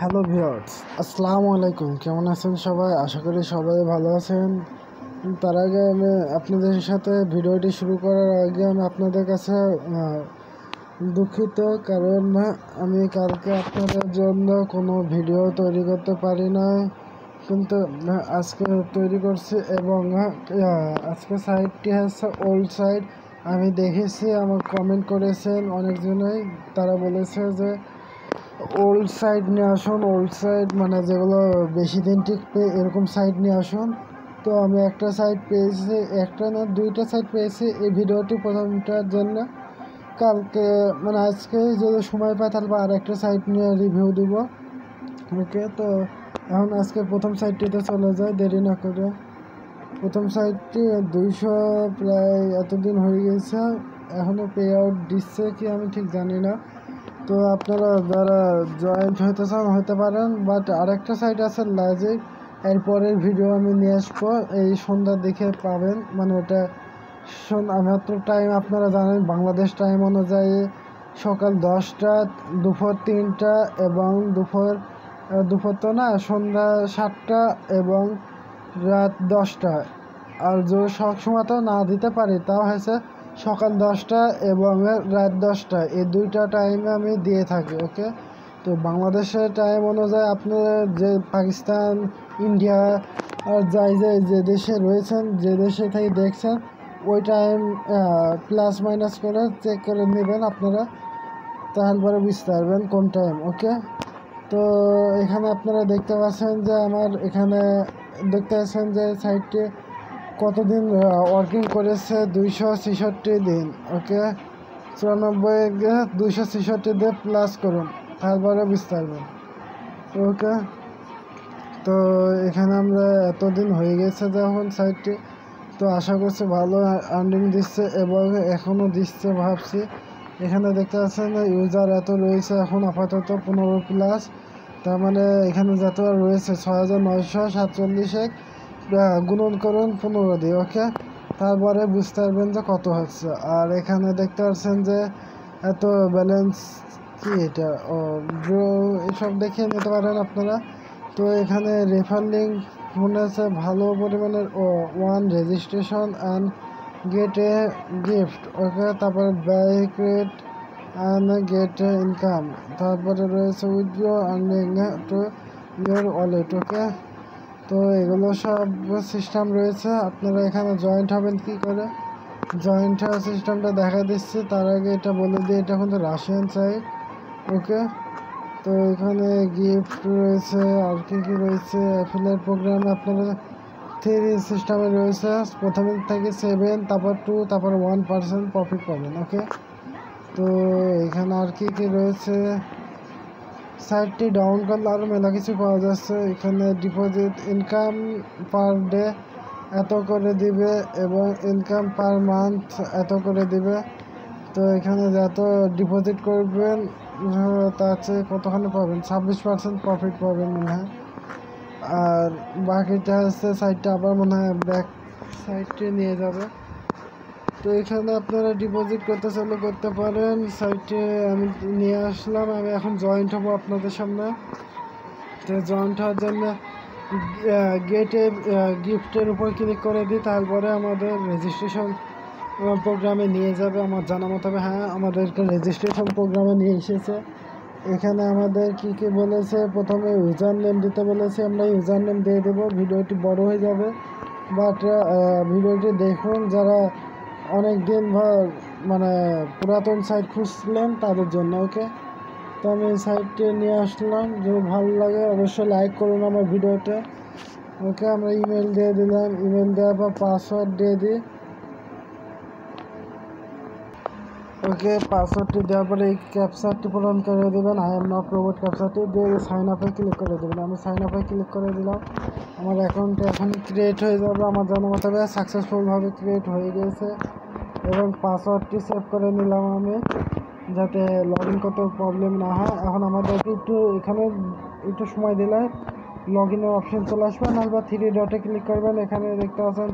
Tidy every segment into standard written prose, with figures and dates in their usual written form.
Hello viewers, আসসালামু আলাইকুম। কেমন আছেন সবাই? আশা করি সবাই ভালো আছেন। তার আগে আমি আপনাদের সাথে ভিডিওটি শুরু করার আগে আমি আপনাদের কাছে দুঃখিত, কারণ আমি কালকে আপনাদের জন্য কোনো ভিডিও তৈরি করতে পারি না, কিন্তু আজকে তৈরি করছি। এবং আজকে সাইটটি হচ্ছে ওল্ড সাইট। আমি দেখেছি, আমার কমেন্ট করেছেন অনেকজনেই, তারা বলেছে যে ওল্ড সাইট নিয়ে আসুন। ওল্ড সাইট মানে যেগুলো বেশি দিন টিকবে এরকম সাইট নিয়ে আসুন। তো আমি একটা সাইট পেয়েছি, একটা না দুইটা সাইট পেয়েছি এই ভিডিওটি প্রথমটার জন্য। কালকে মানে আজকে যদি সময় পাই তাহলে আর একটা সাইট নিয়ে রিভিউ দিব। ওকে, তো এখন আজকে প্রথম সাইটটিতে চলে যায় দেরি না করে। প্রথম সাইটটি 200 প্রায় এতদিন হয়ে গেছে, এখনও পে আউট দিচ্ছে কি আমি ঠিক জানি না। তো আপনারা যারা জয়েন্ট হতে চান হতে পারেন, বাট আরেকটা সাইট আছে লাজিক, এরপরের ভিডিও আমি নিয়ে আসবো। এই সন্ধ্যার দিকে পাবেন, মানে ওটা মাত্র টাইম আপনারা জানেন বাংলাদেশ টাইম অনুযায়ী সকাল 10টা, দুপুর 3টা এবং দুপুর তো না, সন্ধ্যা 7টা এবং রাত 10টা। আর যে সবসময় তো না দিতে পারি, তাও হয়েছে সকাল 10টা এবং রাত 10টা, এই দুইটা টাইমে আমি দিয়ে থাকি। ওকে, তো বাংলাদেশের টাইম অনুযায়ী আপনারা যে পাকিস্তান, ইন্ডিয়া আর যে দেশে রয়েছেন, যে দেশে থেকে দেখছেন, ওই টাইম প্লাস মাইনাস করে চেক করে নেবেন আপনারা, তাহলে পরে বুঝতে পারবেন কোন টাইম। ওকে, তো এখানে আপনারা দেখতে পাচ্ছেন যে আমার এখানে দেখতে পাচ্ছেন যে সাইটটি কতদিন ওয়ার্কিং করেছে, 266 দিন। ওকে, 94 266 দিয়ে প্লাস করুন, তারপরে বুঝতে পারবেন। ওকে, তো এখানে আমরা এতদিন হয়ে গেছে যখন সাইটটি, তো আশা করছি ভালো আর্নিং দিচ্ছে এবং এখনও দিচ্ছে ভাবছি। এখানে দেখতে পাচ্ছেন ইউজার এত রয়েছে এখন আপাতত 15+, তার মানে এখানে যত রয়েছে 6947 গুণন করুন 15 দিয়ে। ওকে, তারপরে বুঝতে পারবেন যে কত হচ্ছে। আর এখানে দেখতে পাচ্ছেন যে এত ব্যালেন্স কি, এটা ও ড্র, এসব দেখে নিতে পারেন আপনারা। তো এখানে রেফার লিঙ্ক মনে আছে ভালো পরিমাণের, one registration and get a gift. Okay, তারপরে by create and get income, তারপরে রয়েছে withdraw earning to your wallet. Okay, তো এগুলো সব সিস্টেম রয়েছে। আপনারা এখানে জয়েন্ট হবেন কি করে, জয়েন্ট হওয়ার সিস্টেমটা দেখা দিচ্ছি। তার আগে এটা বলে দিই, এটা কিন্তু রাশিয়ান সাইট। ওকে, তো এখানে গিফট রয়েছে, আর কি কি রয়েছে, অ্যাফিলিয়েট প্রোগ্রামে আপনারা 3 সিস্টেমে রয়েছে। প্রথমে থেকে 7, তারপর 2, তারপর 1% প্রফিট পাবেন। ওকে, তো এখানে আর কি কি রয়েছে, সাইটটি ডাউন করলে আরও মেলা কিছু পাওয়া যাচ্ছে। এখানে ডিপোজিট ইনকাম পার ডে এত করে দিবে এবং ইনকাম পার মান্থ এত করে দিবে। তো এখানে যত ডিপোজিট করবেন তার চেয়ে কতখানি পাবেন, 26% প্রফিট পাবেন মনে হয়। আর বাকিটা হচ্ছে সাইটটা আবার মনে হয় ব্যাক সাইটে নিয়ে যাবে। তো এখানে আপনারা ডিপোজিট করতে চাইলে করতে পারেন। সাইটে আমি নিয়ে আসলাম, আমি এখন জয়েন্ট হবো আপনাদের সামনে। তো জয়েন্ট হওয়ার জন্য গেটে গিফটের উপর ক্লিক করে দিই, তারপরে আমাদের রেজিস্ট্রেশন প্রোগ্রামে নিয়ে যাবে আমার জানা মতো। হ্যাঁ, আমাদেরকে রেজিস্ট্রেশন প্রোগ্রামে নিয়ে এসেছে। এখানে আমাদের কি কি বলেছে, প্রথমে ইউজার নেম দিতে বলেছে, আমরা ইউজার নেম দিয়ে দেবো। ভিডিওটি বড় হয়ে যাবে, বাট ভিডিওটি দেখুন যারা অনেক দিন মানে পুরাতন সাইট খুঁজছিলেন তাদের জন্য। ওকে, তো আমি এই সাইটটি নিয়ে আসলাম, যদি ভালো লাগে অবশ্যই লাইক করুন আমার ভিডিওতে। ওকে, আমরা ইমেল দিয়ে দিলাম, ইমেল দেওয়ার পর পাসওয়ার্ড দিয়ে দিই। ওকে, পাসওয়ার্ডটি দেওয়ার পরে এই ক্যাপচারটি পূরণ করে দেবেন, আই এম নট রোবট ক্যাপচারটি দিয়ে সাইন আপে ক্লিক করে দেবেন। আমি সাইন আপে ক্লিক করে দিলাম, আমার অ্যাকাউন্টে এখন ক্রিয়েট হয়ে যাবে। আমার জানা মতো সাকসেসফুলভাবে ক্রিয়েট হয়ে গেছে এবং পাসওয়ার্ডটি সেভ করে নিলাম আমি, যাতে লগ ইন করতে প্রবলেম না হয়। এখন আমাদেরকে এখানে একটু সময় দিলে লগ ইনের অপশন চলে আসবে, নাহলে 3 ডটে ক্লিক করবেন। এখানে দেখতে পাচ্ছেন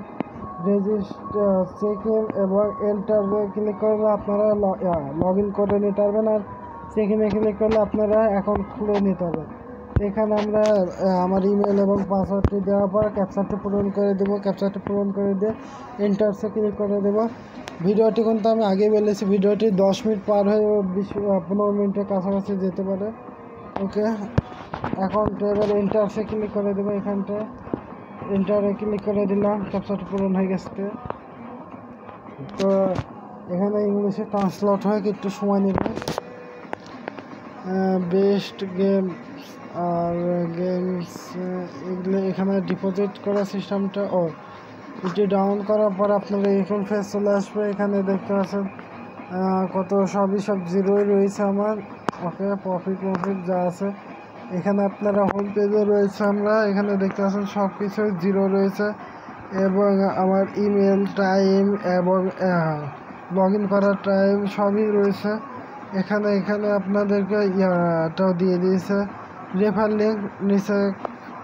রেজিস্টার চেক ইন এবং এন্টার ক্লিক করলে আপনারা লগ ইন করে নিতে পারবেন, আর চেক ইনে ক্লিক করলে আপনারা অ্যাকাউন্ট খুলে নিতে পারবেন। এখানে আমরা আমার ইমেল এবং পাসওয়ার্ডটি দেওয়ার পর ক্যাপচারটি পূরণ করে দেবো। ক্যাপচারটি পূরণ করে দিয়ে এন্টারসে ক্লিক করে দেবো। ভিডিওটি কিন্তু আমি আগেই বলেছি, ভিডিওটি 10 মিনিট পার হয়ে 15 মিনিটের কাছাকাছি যেতে পারে। ওকে, এখন এবার এন্টারসে ক্লিক করে দেবো। এখানটায় এন্টারে ক্লিক করে দিলাম, ক্যাপচারটি পূরণ হয়ে গেছে। তো এখানে ইংলিশে ট্রান্সলেট হয়ে একটু সময় নেবে। বেস্ট গেম আর গেমস এগুলো এখানে ডিপোজিট করার সিস্টেমটা এটি ডাউন করার পর আপনারা এখন ফেস চলে আসবে। এখানে দেখতে পাচ্ছেন কত সব জিরোই রয়েছে আমার। ওকে, প্রফিট যা আছে এখানে আপনারা হোম পেজে রয়েছে। আমরা এখানে দেখতে পাচ্ছেন সব কিছুই জিরো রয়েছে এবং আমার ইমেল টাইম এবং লগ ইন করার টাইম সবই রয়েছে এখানে। আপনাদেরকে ইয়াটাও দিয়ে দিয়েছে, রেফার লিঙ্ক নিচে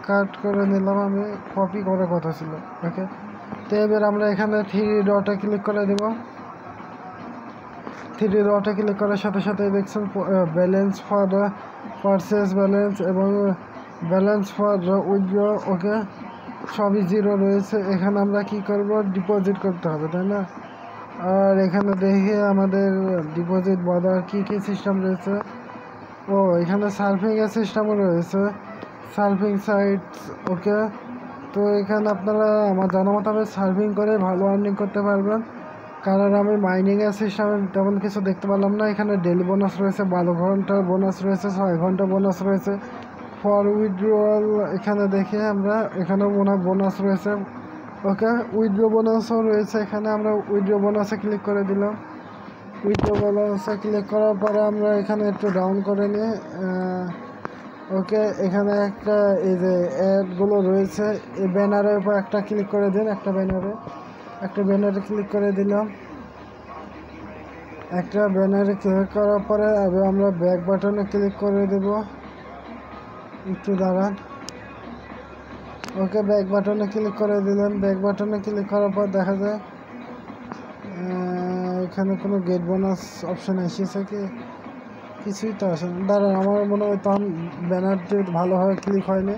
কাট করে নিলাম, আমি কপি করার কথা ছিল। ওকে, তো এবার আমরা এখানে 3 ডটে ক্লিক করে দেব। 3 ডটে ক্লিক করার সাথে সাথে দেখছেন ব্যালেন্স ফর পারচেস ব্যালেন্স এবং ব্যালেন্স ফর উইথড্র। ওকে, সবই জিরো রয়েছে। এখানে আমরা কি করব, ডিপোজিট করতে হবে, তাই না? আর এখানে দেখে আমাদের ডিপোজিট বাঁধার কী সিস্টেম রয়েছে। এখানে সার্ফিংয়ের সিস্টেমও রয়েছে, সার্ফিং সাইটস। ওকে, তো এখানে আপনারা আমার জানা মতো সার্ফিং করে ভালো আর্নিং করতে পারবেন, কারণ আমি মাইনিংয়ের সিস্টেমে তেমন কিছু দেখতে পারলাম না। এখানে ডেলি বোনাস রয়েছে, 12 ঘন্টার বোনাস রয়েছে, 6 ঘন্টা বোনাস রয়েছে, ফর উইথড্রয়াল এখানে দেখে আমরা এখানেও বোনাস রয়েছে। ওকে, উইথড্র বোনাসও রয়েছে এখানে। আমরা উইথড্র বোনাসে ক্লিক করে দিলাম। উইথড্র বোনাসে ক্লিক করার পরে আমরা এখানে একটু ডাউন করে নিই। ওকে, এখানে একটা এই যে অ্যাডগুলো রয়েছে, এই ব্যানারের উপর একটা ক্লিক করে দিন। একটা ব্যানারে ক্লিক করে দিলাম। একটা ব্যানারে ক্লিক করার পরে আমরা ব্যাক বাটনে ক্লিক করে দেব। একটু দাঁড়ান। ওকে, ব্যাক বাটনে ক্লিক করে দিলাম। ব্যাক বাটনে ক্লিক করার পর দেখা যায় এখানে কোনো গেট বোনাস অপশান এসেছে কি? কিছুই তো আসে না। দাঁড়ান, আমার মনে হয় তখন ব্যানারটি ভালোভাবে ক্লিক হয়নি।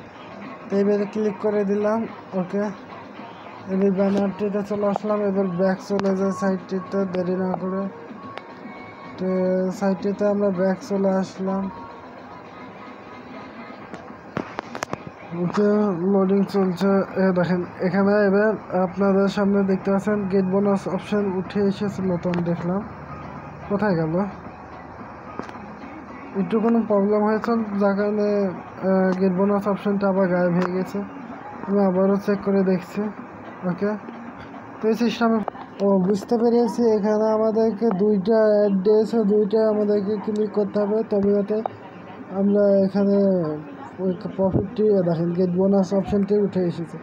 তো এবারে ক্লিক করে দিলাম। ওকে, এবার ব্যানারটিতে চলে আসলাম। এবার ব্যাক চলে যায় সাইটটিতে, দেরি না করে। তো সাইটটিতে আমরা ব্যাক চলে আসলাম। লোডিং চলছে। দেখেন এখানে এবার আপনাদের সামনে দেখতে পাচ্ছেন গেট বোনাস অপশন উঠে এসেছিল, তো আমি দেখলাম কোথায় গেল। একটু কোনো প্রবলেম হয়েছে যার কারণে গেট বোনাস অপশনটা আবার গায়েব হয়ে গেছে। আমি আবারও চেক করে দেখছি। ওকে, তো এই সিস্টেমে বুঝতে পেরেছি। এখানে আমাদেরকে 2টা অ্যাড দিয়েছে, 2টা আমাদেরকে ক্লিক করতে হবে, তবে যাতে আমরা এখানে ওই প্রফিটটি দেখেন গেট বোনাস অপশানটি উঠে এসেছে।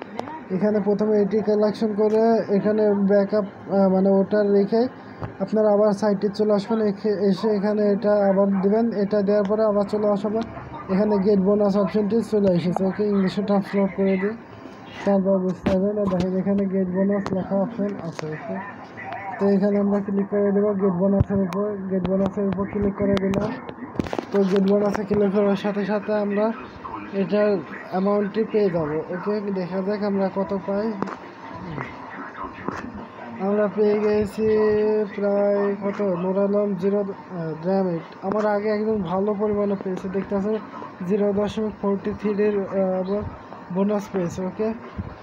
এখানে প্রথমে এটি কালেকশন করে এখানে ব্যাকআপ মানে ওটা রেখে আপনারা আবার সাইটে চলে আসবেন। এসে এখানে এটা আবার দেবেন। এটা দেওয়ার পরে আবার চলে আসবেন। এখানে গেট বোনাস অপশানটি চলে এসেছে। ওকে, ইংলিশে ট্রান্সলেট করে দিই, তারপর বুঝতে পারবেন। দেখেন এখানে গেট বোনাস লেখা অপশান আছে। ওকে, তো এখানে আমরা ক্লিক করে দেবো গেট বোনাসের উপর ক্লিক করে দিলাম। তো গেট বোনাসে ক্লিক করার সাথে সাথে আমরা এটার অ্যামাউন্টটি পেয়ে যাবো। ওকে, দেখা যাক আমরা কত পাই। আমরা পেয়ে গেছি প্রায় কত, নোরালম 0.8। আমার আগে একদম ভালো পরিমাণে পেয়েছে, দেখতে আছে 0.43 বোনাস পেয়েছে। ওকে,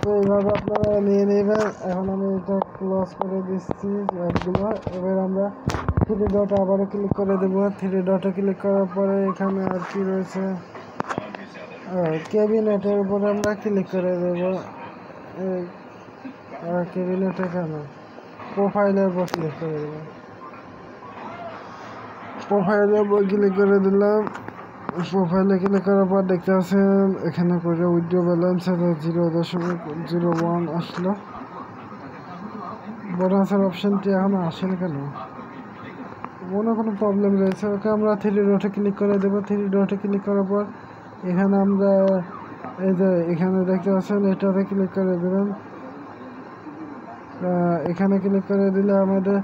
তো এইভাবে আপনারা নিয়ে নেবেন। এখন আমি এটা ক্লোজ করে দিচ্ছি অ্যাপগুলো। এবার আমরা 3 ডটে আবারও ক্লিক করে দেবো। 3 ডটে ক্লিক করার পরে এখানে আর কি রয়েছে, ক্যাবিনেটের উপরে আমরা ক্লিক করে দেবো। ক্যাবিনেটে কেন, প্রোফাইলের উপর ক্লিক করে দেবো। প্রোফাইলের উপর ক্লিক করে দিলাম। প্রোফাইলে ক্লিক করার পর দেখতে পাচ্ছেন এখানে করে উইথড্র ব্যালেন্স 0.01 আসলো। বোনাসের অপশানটি এখন আসেনি কেন, কোনো প্রবলেম রয়েছে। ওকে, আমরা 3 ডটে ক্লিক করে দেবো। 3 ডটে ক্লিক করার পর এখানে আমরা এই যে এখানে দেখতে পাচ্ছেন এটাতে ক্লিক করে দেবেন। এখানে ক্লিক করে দিলে আমাদের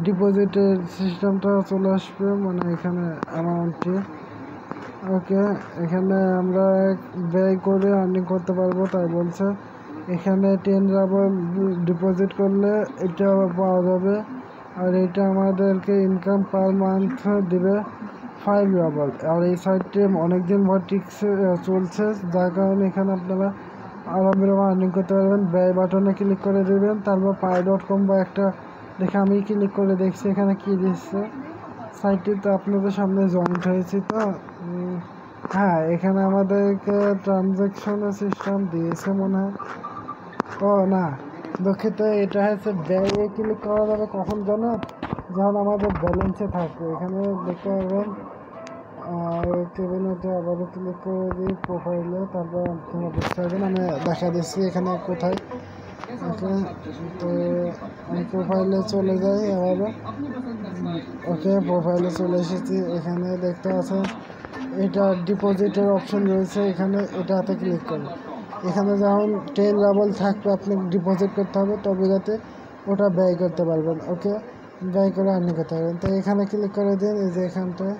ডিপোজিটের সিস্টেমটা চলে আসবে, মানে এখানে অ্যামাউন্টটি। ওকে, এখানে আমরা ব্যয় করে আর্নিং করতে পারবো তাই বলছে। এখানে 10 রাবল ডিপোজিট করলে এটা পাওয়া যাবে, আর এটা আমাদেরকে ইনকাম পার মান্থ দিবে 5 রাবল। আর এই সাইটটি অনেকদিন ভর চলছে, যার কারণে এখানে আপনারা আরামে আর্নিং করতে পারবেন। ব্যয় বাটনে ক্লিক করে দেবেন, তারপর pi.com বা একটা দেখে আমি ক্লিক করে দেখছি এখানে কি দিচ্ছে। সাইটটি তো আপনাদের সামনে জয়েন্ট হয়েছি তো হ্যাঁ, এখানে আমাদেরকে ট্রানজ্যাকশনের সিস্টেম দিয়েছে মনে হয়। ও না, দুঃখিত, এটা হচ্ছে ব্যয়ে ক্লিক করা যাবে কখন জানো, যখন আমাদের ব্যালেন্সে থাকবে। এখানে দেখতে পাবেন ক্যাবিনেটে আবারও ক্লিক করে দিই প্রোফাইলে, তারপর আপনারা বুঝতে পারবেন। আমি দেখা দিচ্ছি এখানে কোথায়। ওকে, তো আমি প্রোফাইলে চলে যাই আবারও। ওকে, প্রোফাইলে চলে এসেছি। এখানে দেখতে পাচ্ছেন এটা ডিপোজিটের অপশন রয়েছে, এখানে এটাতে ক্লিক করুন। এখানে যখন 10 রাবল থাকবে আপনি ডিপোজিট করতে হবে, তবে যাতে ওটা ব্যয় করতে পারবেন। ওকে, ব্যয় করে আর্নিং করতে পারবেন। তো এখানে ক্লিক করে দিন, এই যে এখানটায়।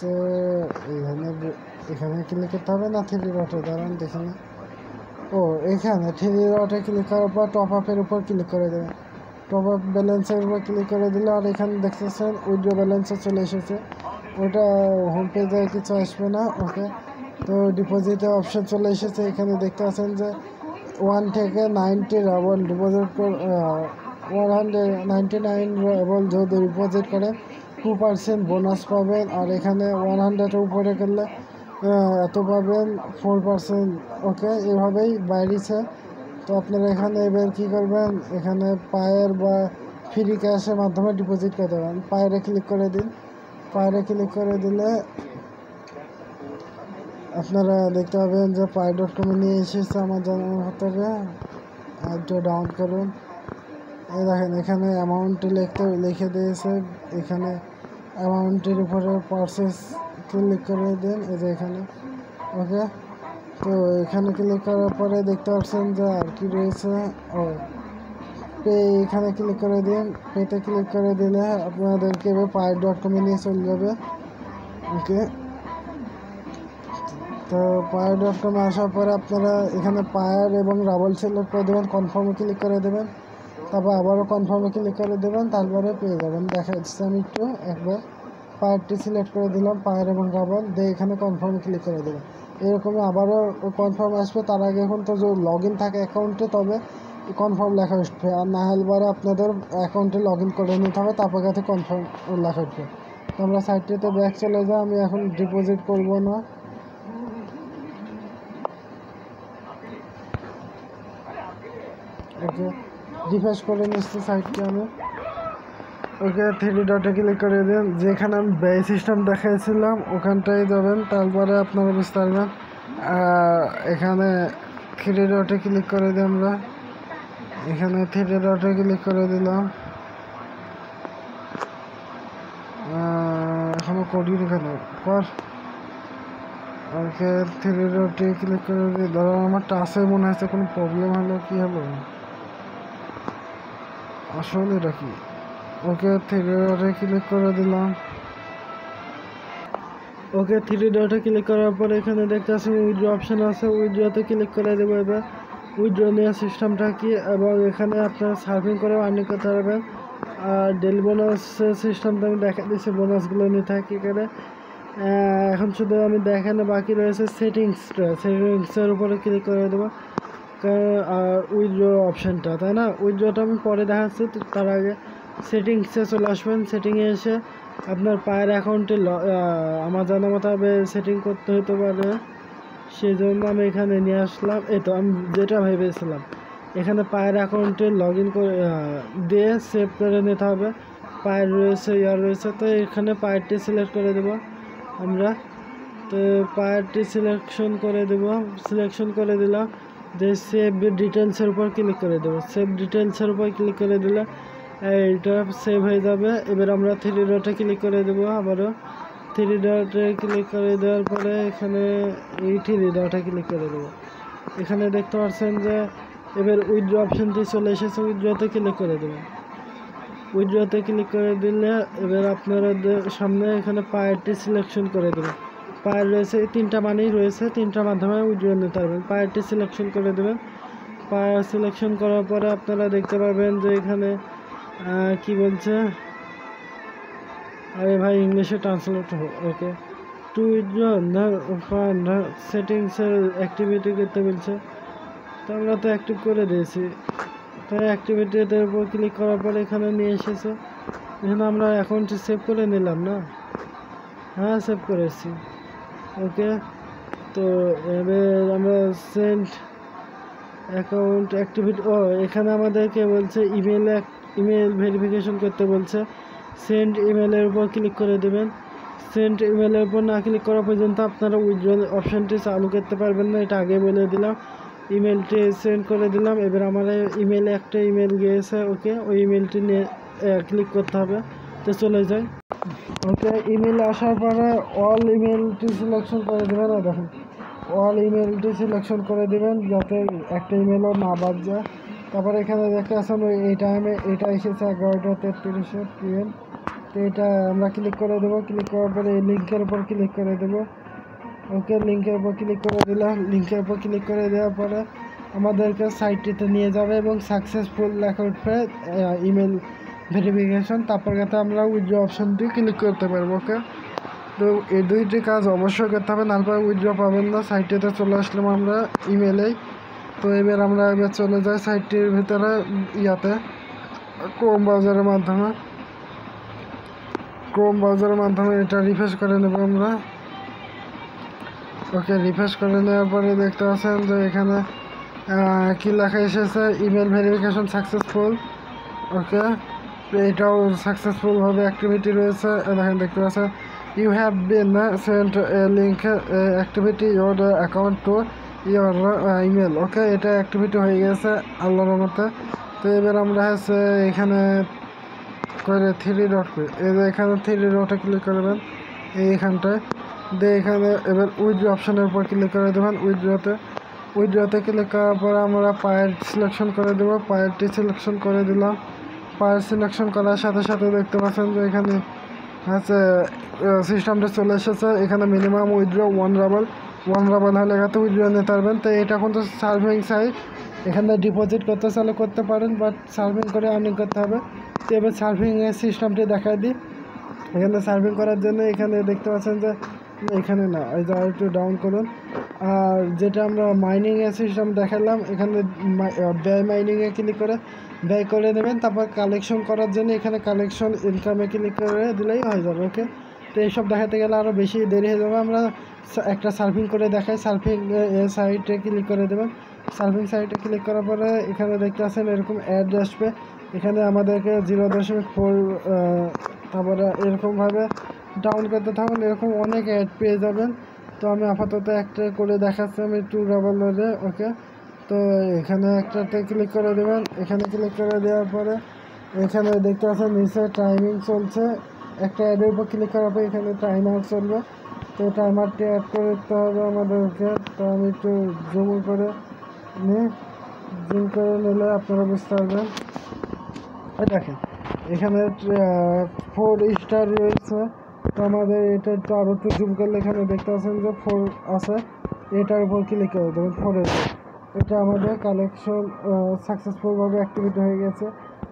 তো এখানে ক্লিক করতে হবে না 3 ডটে, দাঁড়ান দেখে না। ও, এখানে 3 ডটে ক্লিক করার পর টপ আপের উপর ক্লিক করে দেবেন। টপ আপ ব্যালেন্সের উপর ক্লিক করে দিলে, আর এখানে দেখতেছেন উইথড্র ব্যালেন্সে চলে এসেছে। ওটা হোম পেজে কিছু আসবে না। ওকে, তো ডিপোজিটের অপশন চলে এসেছে। এখানে দেখতে পাচ্ছেন যে 1 থেকে 90 রাবল ডিপোজিট 199 রাবল যদি ডিপোজিট করেন 2% বোনাস পাবেন। আর এখানে 100-এর উপরে করলে এত পাবেন 4%। ওকে, এভাবেই বাইরেছে। তো আপনারা এখানে এবার কী করবেন, এখানে পায়ের বা ফ্রি ক্যাশের মাধ্যমে ডিপোজিট করতে পারেন। পায়েরে ক্লিক করে দিন। পায়েরে ক্লিক করে দিলে আপনারা দেখতে পাবেন যে pi.com নিয়ে এসেছে আমার জানার ভিতরে। একটু ডাউন করুন। এই দেখেন এখানে অ্যামাউন্ট লিখে দিয়েছে। এখানে অ্যামাউন্টের উপরে প্রসেস ক্লিক করে দিন, এই যে এখানে। ওকে, তো এখানে ক্লিক করার পরে দেখতে পাচ্ছেন যে আর কি রয়েছে। ও, পে, এখানে ক্লিক করে দিন। পেতে ক্লিক করে দিলে আপনাদেরকে এবার pi.com নিয়ে চলে যাবে। ওকে, তো pi.com আসার পরে আপনারা এখানে পায়ার এবং রাবল সিলেক্ট করে দেবেন, কনফার্মে ক্লিক করে দেবেন, তারপর আবারও কনফার্মে ক্লিক করে দেবেন, তারপরে পেয়ে যাবেন। দেখা যাচ্ছে আমি একটু একবার পায়ারটি সিলেক্ট করে দিলাম, পায়ার এবং রাবল দিয়ে এখানে কনফার্মে ক্লিক করে দেবেন। এরকমই আবারও কনফার্ম আসবে। তার আগে এখন তো যে লগ ইন থাকে অ্যাকাউন্টে, তবে কনফার্ম লেখা উঠবে। আর না হলে পরে আপনাদের অ্যাকাউন্টে লগ ইন করে নিতে হবে, তারপর কাছে কনফার্ম লেখা উঠবে। তো আমরা সাইটটিতে ব্যাক চলে যাই। আমি এখন ডিপোজিট করবো না। ওকে, রিফ্রেশ করে নিচ্ছি সাইটটি আমি। ওকে, 3 ডটে ক্লিক করে দিন। যেখানে আমি ব্যয় সিস্টেম দেখাইছিলাম ওখানটায় যাবেন, তারপরে আপনারা বুঝতে পারবেন। এখানে 3 ডটে ক্লিক করে দিই আমরা। এখানে 3 ডটে ক্লিক করে দিলাম। এখনো করি এখানে পর। ওকে, 3 ডটে ক্লিক করে দিই। ধরো আমার টাচে মনে হচ্ছে কোনো প্রবলেম হলো, কি হলো আসলে এটা কি। ওকে, 3 ডটে ক্লিক করে দিলাম। ওকে, 3 ডটে ক্লিক করার পরে এখানে দেখতে পাচ্ছেন উইথড্র অপশান আছে। উইথড্রতে ক্লিক করে দেবো। এবার উইথড্র নেওয়ার সিস্টেমটা কি, এবং এখানে আপনারা সার্ফিং করেও আর্নিং করতে পারবেন। আর ডেলি বোনাসের সিস্টেমটা আমি দেখা দিচ্ছি, বোনাসগুলো নিতে হয় কী করে। এখন শুধু আমি দেখানো বাকি রয়েছে সেটিংসের উপরে ক্লিক করে দেবো। আর উইথড্র অপশানটা, তাই না, উইথড্রটা আমি পরে দেখাচ্ছি। তার আগে সেটিংসে চলে আসবেন। সেটিংয়ে এসে আপনার পায়ের অ্যাকাউন্টে আমার জানা মতো সেটিং করতে হতে পারে, সেই জন্য আমি এখানে নিয়ে আসলাম। এই তো আমি যেটা ভেবেছিলাম, এখানে পায়ের অ্যাকাউন্টে লগ ইন করে দিয়ে সেভ করে নিতে হবে। পায়ের রয়েছে রয়েছে, তো এখানে পায়েরটি সিলেক্ট করে দেবো আমরা। তো পায়েরটি সিলেকশন করে দিলাম। যে সেভ ডিটেলসের উপর ক্লিক করে দেবো। সেভ ডিটেলসের উপর ক্লিক করে দিলে এইটা সেভ হয়ে যাবে। এবার আমরা 3 ডটে ক্লিক করে দেবো। আবারও 3 ডটে ক্লিক করে দেওয়ার পরে এখানে এই 3 ডটে ক্লিক করে দেবো। এখানে দেখতে পাচ্ছেন যে এবার উইথড্র অপশানটি চলে এসেছে। উইথড্রতে ক্লিক করে দেবো। উইথড্রতে ক্লিক করে দিলে এবার আপনারা সামনে এখানে পায়ারটি সিলেকশন করে দেবেন। পায়ার রয়েছে, এই তিনটা মানেই রয়েছে, তিনটার মাধ্যমে উইথড্র নিতে পারবেন। পায়ারটি সিলেকশন করে দেবেন। পায়ার সিলেকশন করার পরে আপনারা দেখতে পাবেন যে এখানে কি বলছে, আরে ভাই ইংলিশে translate okay, to withdraw fund সেটিংসের অ্যাক্টিভিটি করতে বলছে, তো আমরা তো অ্যাক্টিভ করে দিয়েছি। তাই অ্যাক্টিভিটিদের উপর ক্লিক করার পরে এখানে নিয়ে এসেছে। এখানে আমরা অ্যাকাউন্টটি সেভ করে নিলাম না? হ্যাঁ, সেভ করেছি। ওকে, তো এবার আমরা সেন্ড অ্যাকাউন্ট অ্যাক্টিভিটি, এখানে আমাদেরকে বলছে ইমেল ভেরিফিকেশন করতে বলছে। সেন্ড ইমেলের উপর ক্লিক করে দেবেন। সেন্ড ইমেলের উপর না ক্লিক করা পর্যন্ত আপনারা উইথড্রল অপশানটি চালু করতে পারবেন না, এটা আগে বলে দিলাম। ইমেলটি সেন্ড করে দিলাম। এবার আমার ইমেলে একটা ইমেল গিয়েছে। ওকে, ওই ইমেলটি নিয়ে ক্লিক করতে হবে, তো চলে যায়। ওকে, ইমেল আসার পরে অল ইমেলটি সিলেকশন করে দেবেন। দেখুন, অল ইমেলটি সিলেকশন করে দেবেন যাতে একটা ইমেলও না বাদ যায়। তারপরে এখানে দেখতে আসেন এই টাইমে এটা এসেছে 11:33 PM, তো এটা আমরা ক্লিক করে দেবো। ক্লিক করার পরে এই লিঙ্কের উপর ক্লিক করে দেবো। ওকে, লিঙ্কের উপর ক্লিক করে দিলাম। লিঙ্কের উপর ক্লিক করে দেওয়ার পরে আমাদেরকে সাইটটিতে নিয়ে যাবে এবং সাকসেসফুল লেখা উঠবে ইমেল ভেরিফিকেশন। তারপর আমরা উইথড্র অপশনটি ক্লিক করতে পারবো। ওকে, তো এই দুইটি কাজ অবশ্যই করতে হবে, নাহলে উইথড্র পাবেন না। সাইটটিতে চলে আসলাম আমরা ইমেলেই। তো এবার আমরা চলে যাই সাইটটির ভিতরে ক্রোম ব্রাউজারের মাধ্যমে এটা রিফ্রেশ করে নেব আমরা। ওকে, রিফ্রেশ করে নেওয়ার পরে দেখতে পাচ্ছেন যে এখানে কি লেখা এসেছে, ইমেল ভেরিফিকেশন সাকসেসফুল। ওকে, এটাও সাকসেসফুলভাবে অ্যাক্টিভিটি রয়েছে। দেখেন, দেখতে পাচ্ছেন you have been sent a link activity your account to your email. Okay, এটা অ্যাক্টিভিটি হয়ে গেছে আল্লাহর মতে। তো এবার আমরা এখানে করে 3 ডট এখানে 3 ডটে ক্লিক করবেন এইখানটায় দিয়ে এখানে এবার উইথড্র অপশানের উপর ক্লিক করে দেবেন। উইথড্রতে ক্লিক করার পরে আমরা পায়ার সিলেকশন করে দেবো। পায়ারটি সিলেকশন করে দিলাম। পায়ার সিলেকশন করার সাথে সাথে দেখতে পাচ্ছেন যে এখানে সিস্টেমটা চলে এসেছে। এখানে মিনিমাম উইথড্র 1 রাবল হলে এখানে উইথড্র নিতে পারবেন। তো এটা কিন্তু সার্ভিং সাইট, এখানে ডিপোজিট করতে চাইলে করতে পারেন, বাট সার্ভিং করে আর্নিং করতে হবে। তো এবার সার্ভিংয়ের সিস্টেমটি দেখাই দিই। এখানে সার্ভিং করার জন্য এখানে দেখতে পাচ্ছেন যে এখানে না, এই যে একটু ডাউন করুন। আর যেটা আমরা মাইনিংয়ের সিস্টেম দেখালাম, এখানে ব্যয় মাইনিংয়ে ক্লিক করে ব্যয় করে নেবেন। তারপর কালেকশন করার জন্য এখানে কালেকশন ইনকামে ক্লিক করে দিলেই হয়ে যাবে। ওকে, তো এইসব দেখাতে গেলে আরও বেশি দেরি হয়ে যাবে। আমরা একটা সার্ফিং করে দেখাই। সার্ফিং সাইটে ক্লিক করে দেবেন। সার্ফিং সাইটে ক্লিক করার পরে এখানে দেখতে পাচ্ছেন এরকম অ্যাড আসবে। এখানে আমাদেরকে 0.4 তারপরে এরকমভাবে ডাউন করতে থাকুন, এরকম অনেক অ্যাড পেয়ে যাবেন। তো আমি আপাতত একটা করে দেখাচ্ছি, আমি 2 রাবল। ওকে, তো এখানে একটাতে ক্লিক করে দেবেন। এখানে ক্লিক করে দেওয়ার পরে এখানে দেখতে পাচ্ছেন নিচে টাইমিং চলছে। একটা অ্যাডের উপর ক্লিক করার পর এখানে টাইমার চলবে। তো টাইমারটি অ্যাড করে দিতে হবে আমাদেরকে। তো আমি একটু জুম করে নিলে আপনারা বুঝতে পারবেন। দেখেন, এখানে 4 স্টার রয়েছে। তো আমাদের এটা একটু আরও একটু জুম করলে এখানে দেখতে পাচ্ছেন যে 4 আছে। এটার উপর ক্লিক করে দেবেন 4-এর। এটা আমাদের কালেকশন সাকসেসফুলভাবে অ্যাক্টিভিটি হয়ে গেছে।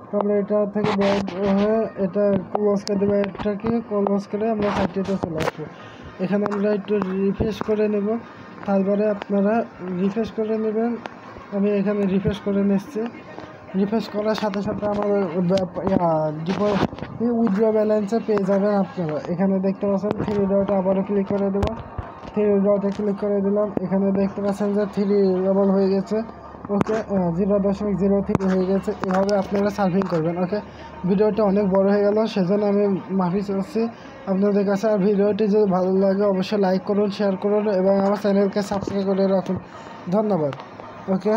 তো আমরা এটা থেকে ব্যাগ হয়ে এটা ক্লোজ করে দেবো। এটাকে ক্লোজ করে আমরা সাইটটিতে চলে আসবো। এখানে আমরা একটু রিফ্রেশ করে নেব। তারপরে আপনারা রিফ্রেশ করে নেবেন। আমি এখানে রিফ্রেশ করে নিচ্ছি। রিফ্রেশ করার সাথে সাথে আমাদের উইথড্র ব্যালেন্সে পেয়ে যাবেন আপনারা। এখানে দেখতে পাচ্ছেন 3 ডটে আবারও ক্লিক করে দেবো। 3 ডটে ক্লিক করে দিলাম। এখানে দেখতে পাচ্ছেন যে 3 রাবল হয়ে গেছে। ওকে, 0.03 হয়ে গেছে। এভাবে আপনারা সার্ভিং করবেন। ওকে, ভিডিওটা অনেক বড় হয়ে গেল, সেজন্য আমি মাফি চাচ্ছি আপনাদের কাছে। আর ভিডিওটি যদি ভালো লাগে অবশ্যই লাইক করুন, শেয়ার করুন এবং আমার চ্যানেলকে সাবস্ক্রাইব করে রাখুন। ধন্যবাদ। ওকে।